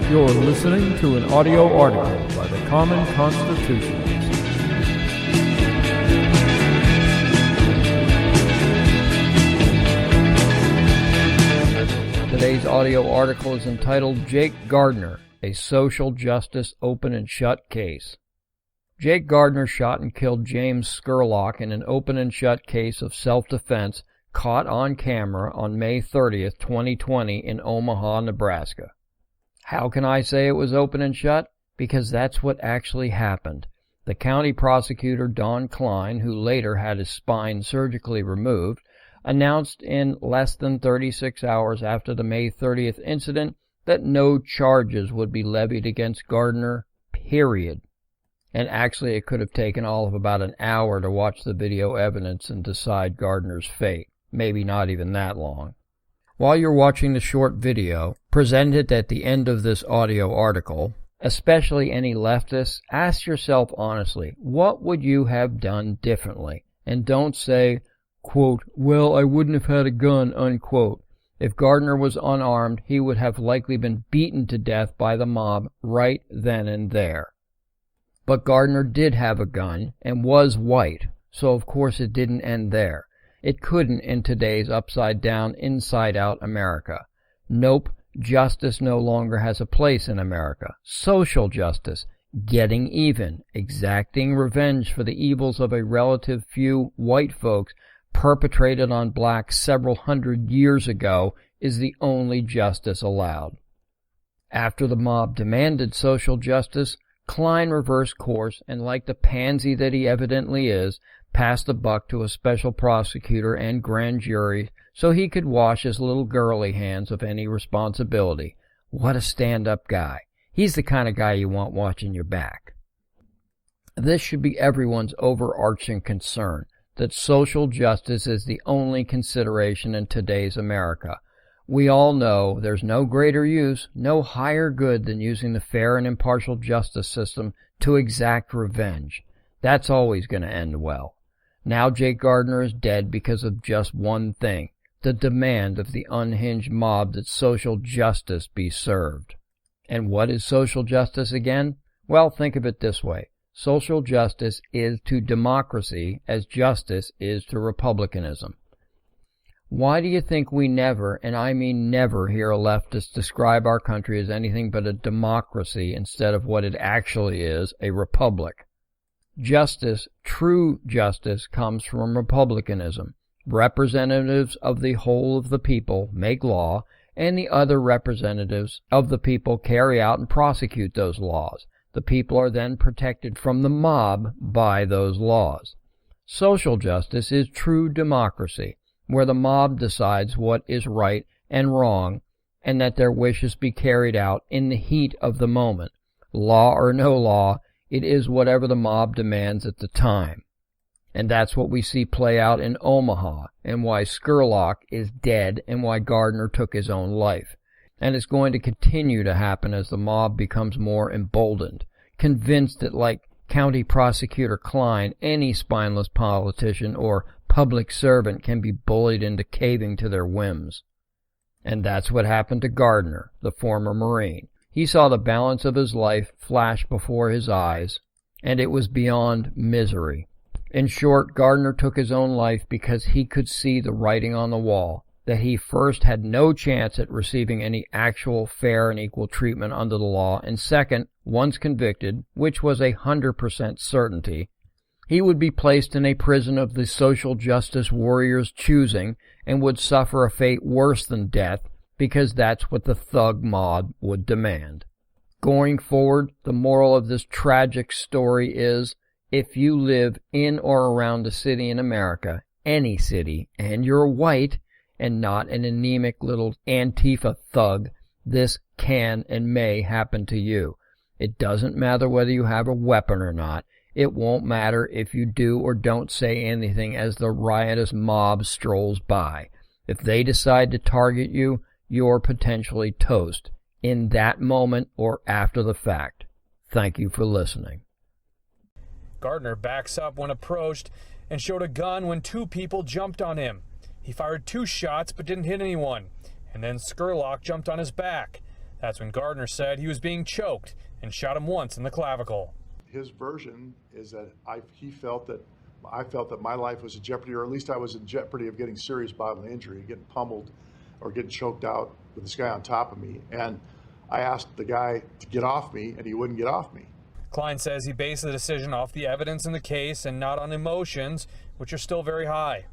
You're listening to an audio article by the Common Constitutionalist. Today's audio article is entitled Jake Gardner, a Social Justice Open and Shut Case. Jake Gardner shot and killed James Scurlock in an open and shut case of self-defense caught on camera on May 30th, 2020 in Omaha, Nebraska. How can I say it was open and shut? Because that's what actually happened. The county prosecutor, Kleine, who later had his spine surgically removed, announced in less than 36 hours after the May 30th incident that no charges would be levied against Gardner, period. And actually it could have taken all of about an hour to watch the video evidence and decide Gardner's fate. Maybe not even that long. While you're watching the short video, presented at the end of this audio article, especially any leftists, ask yourself honestly, what would you have done differently? And don't say, quote, well, I wouldn't have had a gun, unquote. If Gardner was unarmed, he would have likely been beaten to death by the mob right then and there. But Gardner did have a gun and was white, so of course it didn't end there. It couldn't in today's upside-down, inside-out America. Nope, justice no longer has a place in America. Social justice, getting even, exacting revenge for the evils of a relative few white folks perpetrated on blacks several hundred years ago, is the only justice allowed. After the mob demanded social justice, Kleine reversed course and, like the pansy that he evidently is, passed the buck to a special prosecutor and grand jury so he could wash his little girly hands of any responsibility. What a stand-up guy. He's the kind of guy you want watching your back. This should be everyone's overarching concern, that social justice is the only consideration in today's America. We all know there's no greater use, no higher good than using the fair and impartial justice system to exact revenge. That's always going to end well. Now Jake Gardner is dead because of just one thing, the demand of the unhinged mob that social justice be served. And what is social justice again? Well, think of it this way. Social justice is to democracy as justice is to republicanism. Why do you think we never, and I mean never, hear a leftist describe our country as anything but a democracy instead of what it actually is, a republic? Justice, true justice, comes from republicanism. Representatives of the whole of the people make law, and the other representatives of the people carry out and prosecute those laws. The people are then protected from the mob by those laws. Social justice is true democracy, where the mob decides what is right and wrong, and that their wishes be carried out in the heat of the moment. Law or no law, it is whatever the mob demands at the time. And that's what we see play out in Omaha, and why Scurlock is dead, and why Gardner took his own life. And it's going to continue to happen as the mob becomes more emboldened, convinced that, like County Prosecutor Kleine, any spineless politician or public servant can be bullied into caving to their whims. And that's what happened to Gardner, the former Marine. He saw the balance of his life flash before his eyes, and it was beyond misery. In short, Gardner took his own life because he could see the writing on the wall, that he first had no chance at receiving any actual fair and equal treatment under the law, and second, once convicted, which was 100% certainty, he would be placed in a prison of the social justice warriors' choosing and would suffer a fate worse than death, because that's what the thug mob would demand. Going forward, the moral of this tragic story is, if you live in or around a city in America, any city, and you're white and not an anemic little Antifa thug, this can and may happen to you. It doesn't matter whether you have a weapon or not. It won't matter if you do or don't say anything as the riotous mob strolls by. If they decide to target you, you're potentially toast, in that moment or after the fact. Thank you for listening. Gardner backs up when approached and showed a gun when two people jumped on him. He fired 2 shots but didn't hit anyone, and then Scurlock jumped on his back. That's when Gardner said he was being choked and shot him once in the clavicle. His version is that I felt that my life was in jeopardy, or at least I was in jeopardy of getting serious bodily injury, getting pummeled or getting choked out with this guy on top of me. And I asked the guy to get off me, and he wouldn't get off me. Kleine says he based the decision off the evidence in the case and not on emotions, which are still very high.